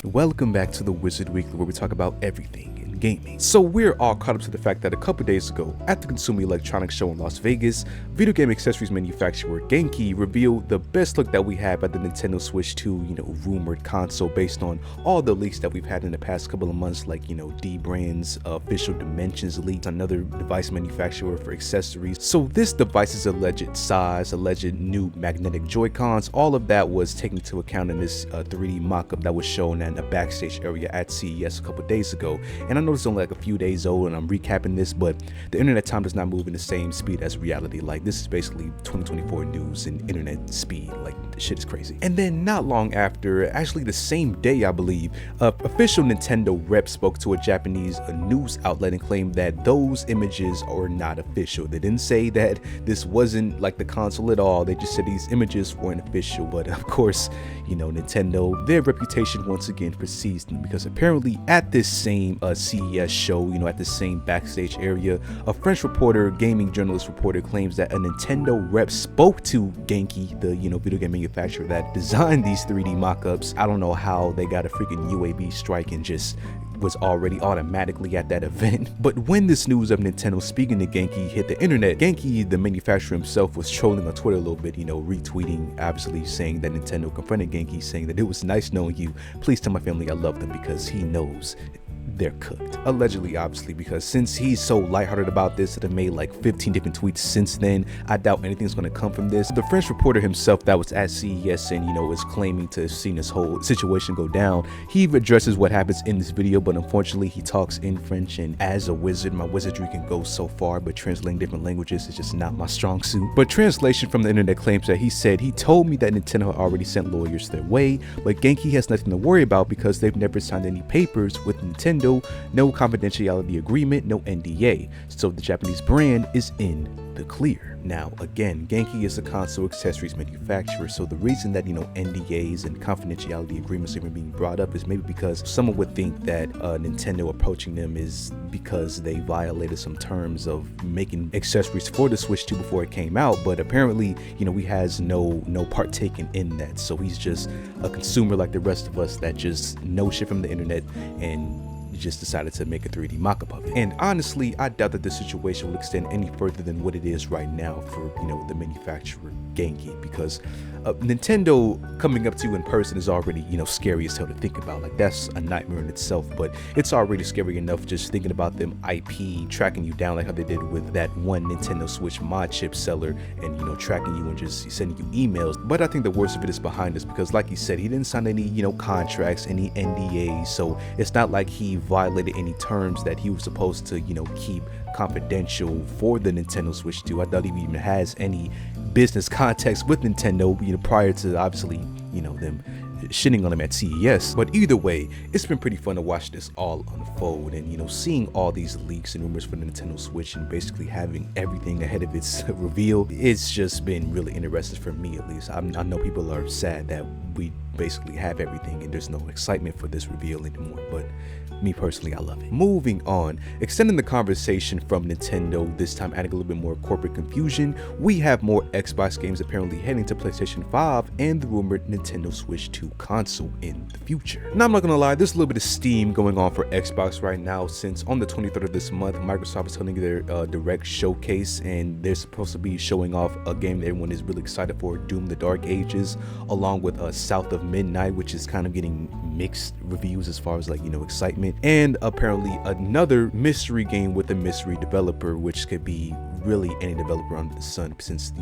Welcome back to the Wizard Weekly, where we talk about everything in gaming. So we're all caught up to the fact that a couple days ago, at the Consumer Electronics Show in Las Vegas, video game accessories manufacturer 𝐂𝐀𝐒 revealed the best look that we have at the Nintendo Switch 2, rumored console based on all the leaks that we've had in the past couple of months, like, D-Brand's official dimensions leaks, another device manufacturer for accessories. So this device's alleged size, alleged new magnetic Joy-Cons, all of that was taken into account in this 3D mock-up that was shown in a backstage area at CES a couple days ago. And I know it's only like a few days old and I'm recapping this, but the internet time does not move in the same speed as reality. Like, this is basically 2024 news and internet speed. Like, shit is crazy. And then not long after, actually the same day I believe, official Nintendo rep spoke to a Japanese news outlet and claimed that those images are not official. They didn't say that this wasn't like the console at all. They just said these images weren't official. But of course, Nintendo, their reputation once again precedes them, because apparently at this same CES show, at the same backstage area, a French reporter, gaming journalist reporter, claims that a Nintendo rep spoke to 𝐂𝐀𝐒, the video game manufacturer that designed these 3D mock-ups. I don't know how they got a freaking UAB strike and just was already automatically at that event. But when this news of Nintendo speaking to 𝐂𝐀𝐒 hit the internet, 𝐂𝐂𝐒, the manufacturer himself, was trolling on Twitter a little bit, retweeting, obviously saying that Nintendo confronted 𝐂𝐂𝐒, saying that it was nice knowing you. Please tell my family I love them, because he knows they're cooked. Allegedly, obviously, because since he's so lighthearted about this, it have made like 15 different tweets since then. I doubt anything's going to come from this. The French reporter himself that was at CES and, is claiming to have seen this whole situation go down, he addresses what happens in this video, but unfortunately he talks in French, and as a wizard, my wizardry can go so far, but translating different languages is just not my strong suit. But translation from the internet claims that he said he told me that Nintendo had already sent lawyers their way, but 𝐂𝐀𝐒 has nothing to worry about because they've never signed any papers with Nintendo. No confidentiality agreement, no NDA, so the Japanese brand is in the clear. Now again, 𝐂𝐀𝐒 is a console accessories manufacturer, so the reason that NDAs and confidentiality agreements are even being brought up is maybe because someone would think that Nintendo approaching them is because they violated some terms of making accessories for the Switch 2 before it came out, but apparently he has no part taken in that. So he's just a consumer like the rest of us that just knows shit from the internet and just decided to make a 3D mock-up of it. And honestly, I doubt that the situation will extend any further than what it is right now for the manufacturer 𝐂𝐀𝐒, because Nintendo coming up to you in person is already scary as hell to think about. Like, that's a nightmare in itself, but it's already scary enough just thinking about them IP tracking you down, like how they did with that one Nintendo Switch mod chip seller, and tracking you and just sending you emails. But I think the worst of it is behind us, because like he said, he didn't sign any contracts, any NDAs, so it's not like he violated any terms that he was supposed to keep confidential for the Nintendo Switch 2. I doubt he even has any business contacts with Nintendo prior to obviously them shitting on him at CES. But either way, it's been pretty fun to watch this all unfold, and seeing all these leaks and rumors for the Nintendo Switch and basically having everything ahead of its reveal, it's just been really interesting for me, at least. I know people are sad that we basically have everything and there's no excitement for this reveal anymore, but me personally, I love it. Moving on, extending the conversation from Nintendo, this time adding a little bit more corporate confusion, we have more Xbox games apparently heading to PlayStation 5 and the rumored Nintendo Switch 2 console in the future. Now, I'm not gonna lie, there's a little bit of steam going on for Xbox right now, since on the 23rd of this month, Microsoft is holding their direct showcase, and they're supposed to be showing off a game that everyone is really excited for, Doom: The Dark Ages, along with South of Midnight, which is kind of getting mixed reviews as far as excitement, and apparently another mystery game with a mystery developer, which could be really any developer under the sun, since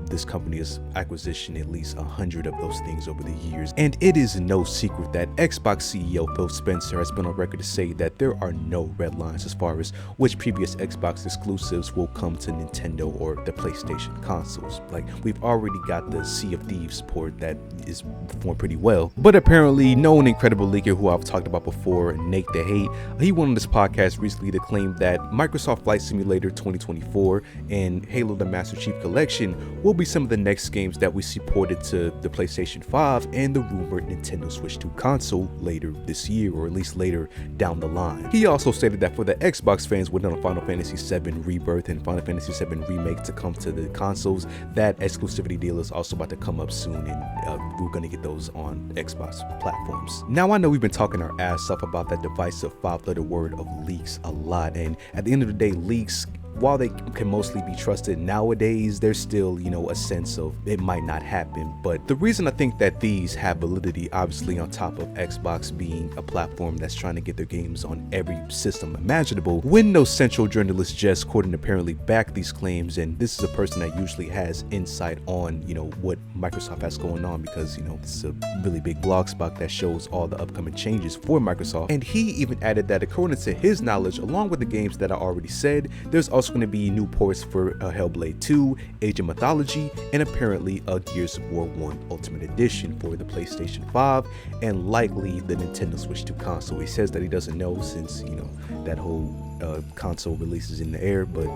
this company has acquisitioned at least 100 of those things over the years. And it is no secret that Xbox CEO Phil Spencer has been on record to say that there are no red lines as far as which previous Xbox exclusives will come to Nintendo or the PlayStation consoles. Like, we've already got the Sea of Thieves port that is performed pretty well, but apparently known incredible leaker who I've talked about before, Nate the Hate, he went on this podcast recently to claim that Microsoft Flight Simulator 2024 and Halo the Master Chief Collection will be some of the next games that we see ported to the PlayStation 5 and the rumored Nintendo Switch 2 console later this year, or at least later down the line. He also stated that for the Xbox fans waiting on Final Fantasy VII Rebirth and Final Fantasy VII Remake to come to the consoles, that exclusivity deal is also about to come up soon, and we're gonna get those on Xbox platforms. Now, I know we've been talking our ass off about that divisive 5-letter word of leaks a lot, and at the end of the day, leaks, while they can mostly be trusted nowadays, there's still, a sense of it might not happen. But the reason I think that these have validity, obviously on top of Xbox being a platform that's trying to get their games on every system imaginable, when no central journalist just quote and apparently back these claims, and this is a person that usually has insight on, what Microsoft has going on, because, this is a really big blog spot that shows all the upcoming changes for Microsoft. And he even added that according to his knowledge, along with the games that I already said, there's also going to be new ports for Hellblade 2, Age of Mythology, and apparently a Gears of War 1 Ultimate Edition for the PlayStation 5 and likely the Nintendo Switch 2 console. He says that he doesn't know since, that whole console release is in the air, but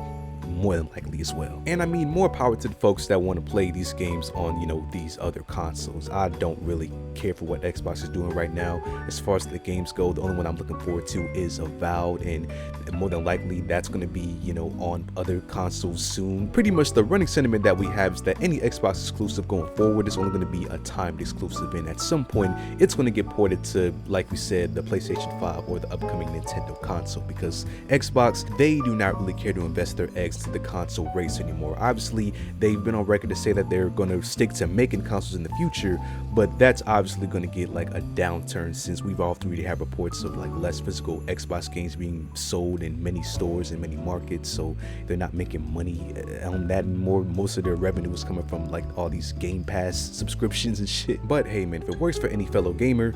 more than likely as well. And I mean, more power to the folks that want to play these games on, these other consoles. I don't really care for what Xbox is doing right now. As far as the games go, the only one I'm looking forward to is Avowed, and more than likely that's going to be, on other consoles soon. Pretty much the running sentiment that we have is that any Xbox exclusive going forward is only going to be a timed exclusive, and at some point it's going to get ported to, like we said, the PlayStation 5 or the upcoming Nintendo console, because Xbox, they do not really care to invest their eggs to the console race anymore. Obviously, they've been on record to say that they're going to stick to making consoles in the future, but that's obviously going to get like a downturn, since we've already have reports of like less physical Xbox games being sold in many stores and many markets, so they're not making money on that anymore. Most of their revenue is coming from like all these Game Pass subscriptions and shit. But hey man, if it works for any fellow gamer,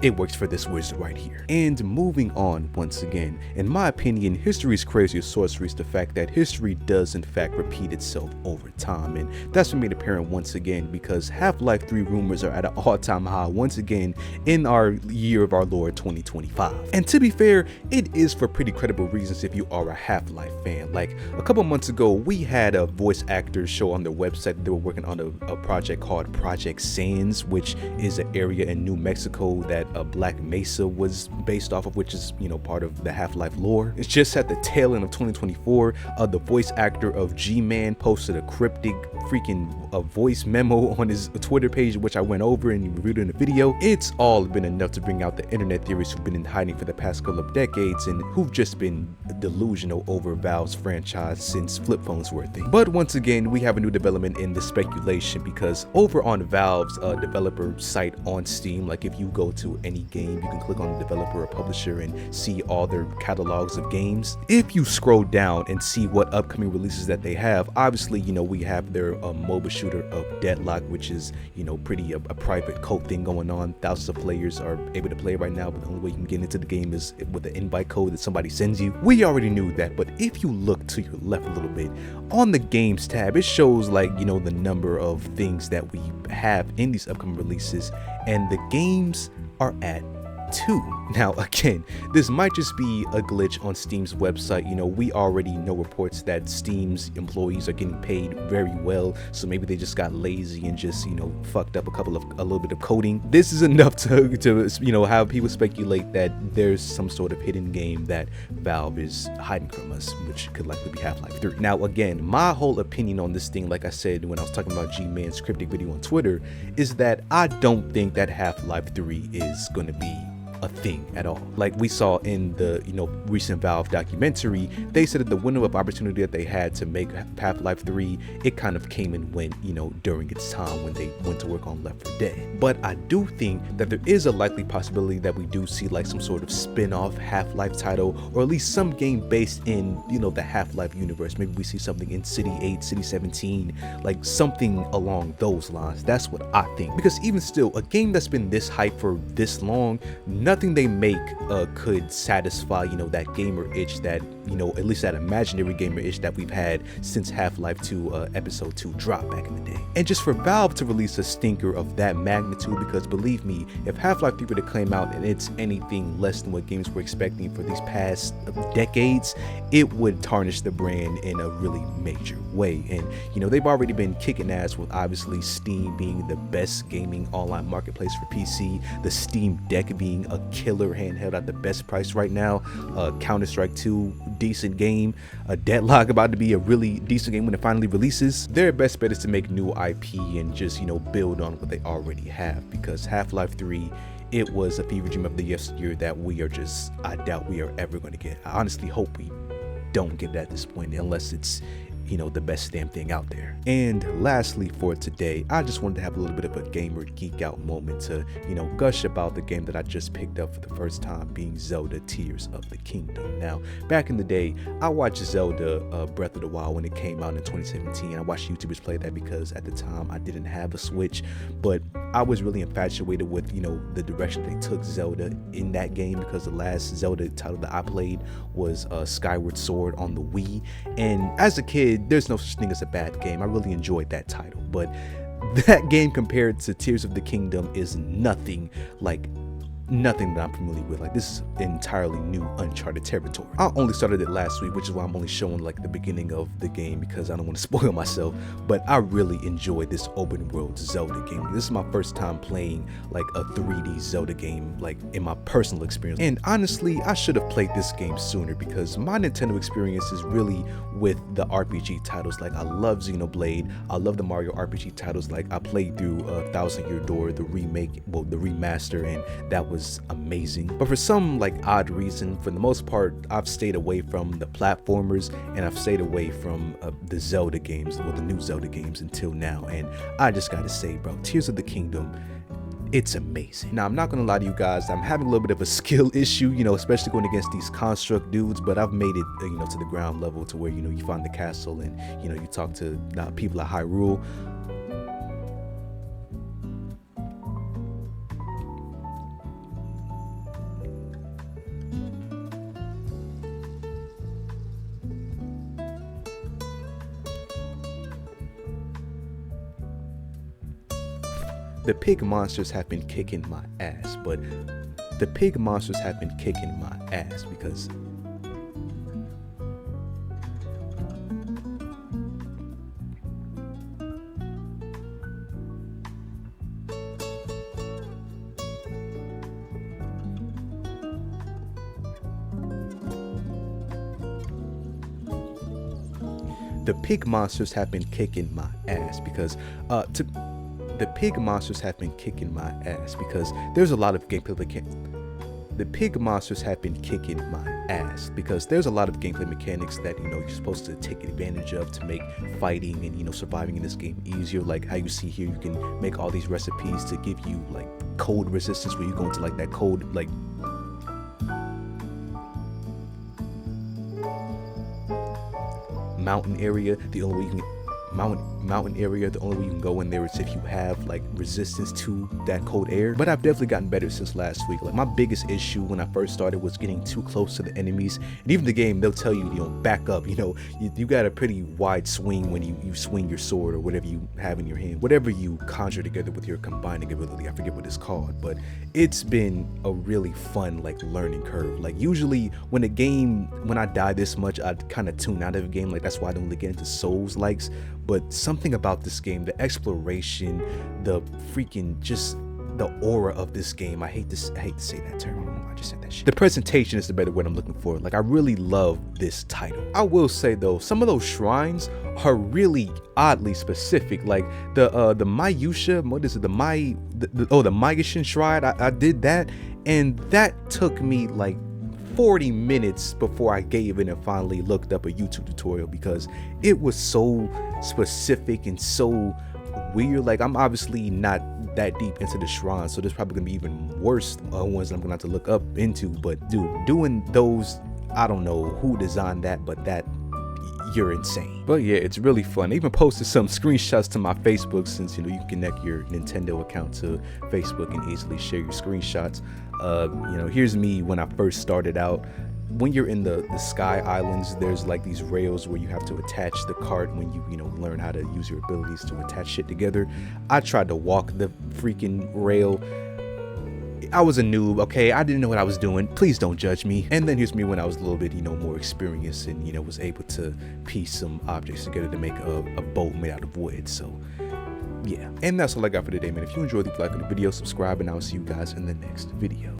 it works for this wizard right here. And moving on, once again, in my opinion, history's craziest sorcery is the fact that history does in fact repeat itself over time, and that's been made apparent once again because Half-Life 3 rumors are at an all-time high once again in our year of our Lord 2025. And to be fair, it is for pretty credible reasons if you are a Half-Life fan. Like a couple months ago, we had a voice actors show on their website. They were working on a project called Project Sands, which is an area in New Mexico that Black Mesa was based off of, which is, part of the Half-Life lore. It's just at the tail end of 2024, the voice actor of G-Man posted a cryptic freaking voice memo on his Twitter page, which I went over and reviewed in the video. It's all been enough to bring out the internet theorists who've been in hiding for the past couple of decades and who've just been delusional over Valve's franchise since flip phones were a thing. But once again, we have a new development in the speculation, because over on Valve's developer site on Steam, like if you go to any game, you can click on the developer or publisher and see all their catalogs of games. If you scroll down and see what upcoming releases that they have, obviously, we have their MOBA shooter of Deadlock, which is, pretty a private code thing going on. Thousands of players are able to play right now, but the only way you can get into the game is with the invite code that somebody sends you. We already knew that, but if you look to your left a little bit, on the games tab, it shows like, the number of things that we have in these upcoming releases, and the games are at 2. Now again, this might just be a glitch on Steam's website. We already know reports that Steam's employees are getting paid very well, so maybe they just got lazy and just fucked up a little bit of coding. This is enough to have people speculate that there's some sort of hidden game that Valve is hiding from us, which could likely be Half-Life 3. Now again, my whole opinion on this thing, like I said when I was talking about G-Man's cryptic video on Twitter, is that I don't think that Half-Life 3 is going to be a thing at all. Like we saw in the recent Valve documentary, they said that the window of opportunity that they had to make Half-Life 3, it kind of came and went during its time when they went to work on Left 4 Dead. But I do think that there is a likely possibility that we do see like some sort of spin-off Half-Life title, or at least some game based in the Half-Life universe. Maybe we see something in City 8, City 17, like something along those lines. That's what I think, because even still, a game that's been this hyped for this long, nothing they make could satisfy that gamer itch that you know, at least that imaginary gamer-ish that we've had since Half-Life 2 Episode 2 dropped back in the day. And just for Valve to release a stinker of that magnitude, because believe me, if Half-Life 3 were to claim out and it's anything less than what gamers were expecting for these past decades, it would tarnish the brand in a really major way. And you know, they've already been kicking ass with obviously Steam being the best gaming online marketplace for PC, the Steam Deck being a killer handheld at the best price right now, Counter-Strike 2 decent game, Deadlock about to be a really decent game when it finally releases. Their best bet is to make new IP and just, you know, build on what they already have, because Half-Life 3, it was a fever dream of the yesteryear that I doubt we are ever going to get. I honestly hope we don't get it at this point, unless it's, you know, the best damn thing out there. And lastly for today, I just wanted to have a little bit of a gamer geek out moment to, you know, gush about the game that I just picked up for the first time, being Zelda Tears of the Kingdom. Now, back in the day, I watched Zelda Breath of the Wild when it came out in 2017. I watched YouTubers play that because at the time I didn't have a Switch, but I was really infatuated with, you know, the direction they took Zelda in that game, because the last Zelda title that I played was Skyward Sword on the Wii. And as a kid, there's no such thing as a bad game. I really enjoyed that title, but that game compared to Tears of the Kingdom is nothing that I'm familiar with. Like, this is entirely new uncharted territory. I only started it last week, which is why I'm only showing like the beginning of the game, because I don't want to spoil myself, but I really enjoyed this open world Zelda game. This is my first time playing like a 3D Zelda game, like in my personal experience. And honestly, I should have played this game sooner, because my Nintendo experience is really with the RPG titles. Like, I love Xenoblade, I love the Mario RPG titles. Like, I played through Thousand Year Door, the remake, well, the remaster, and that was amazing. But for some like odd reason, for the most part, I've stayed away from the platformers, and I've stayed away from the Zelda games, or the new Zelda games, until now. And I just gotta say, bro, Tears of the Kingdom, it's amazing. Now, I'm not gonna lie to you guys, I'm having a little bit of a skill issue, you know, especially going against these construct dudes, but I've made it, you know, to the ground level to where, you know, you find the castle and, you know, you talk to people at Hyrule. The pig monsters have been kicking my ass, but the pig monsters have been kicking my ass because the pig monsters have been kicking my ass because the pig monsters have been kicking my ass because there's a lot of gameplay the pig monsters have been kicking my ass because there's a lot of gameplay mechanics that, you know, you're supposed to take advantage of to make fighting and, you know, surviving in this game easier. Like how you see here, you can make all these recipes to give you like cold resistance, where you go into like that cold, like mountain area. The only way you can mountain area, the only way you can go in there is if you have like resistance to that cold air. But I've definitely gotten better since last week. Like, my biggest issue when I first started was getting too close to the enemies, and even the game, they'll tell you, you know, back up. You know, you got a pretty wide swing when you swing your sword or whatever you have in your hand, whatever you conjure together with your combining ability. I forget what it's called, but it's been a really fun like learning curve. Like, usually when I die this much, I kind of tune out of a game. Like, that's why I don't really get into Souls likes. But something about this game, the exploration, the freaking just the aura of this game, I hate to say that term, I don't know why I just said that shit. The presentation is the better word I'm looking for. Like, I really love this title. I will say though, some of those shrines are really oddly specific. Like the Mayusha, what is it, the Magishin shrine, I did that, and that took me like 40 minutes before I gave in and finally looked up a YouTube tutorial, because it was so specific and so weird. Like, I'm obviously not that deep into the shrine, so there's probably gonna be even worse ones that I'm gonna have to look up into. But dude, doing those, I don't know who designed that, but that, you're insane. But yeah, it's really fun. I even posted some screenshots to my Facebook, since, you know, you can connect your Nintendo account to Facebook and easily share your screenshots. You know, here's me when I first started out. when you're in the sky islands, there's like these rails where you have to attach the cart when you learn how to use your abilities to attach shit together. I tried to walk the freaking rail. I was a noob, okay? I didn't know what I was doing. Please don't judge me. And then here's me when I was a little bit, more experienced and, was able to piece some objects together to make a boat made out of wood. So, yeah. And that's all I got for today, man. If you enjoyed, leave a like on the video, subscribe, and I'll see you guys in the next video.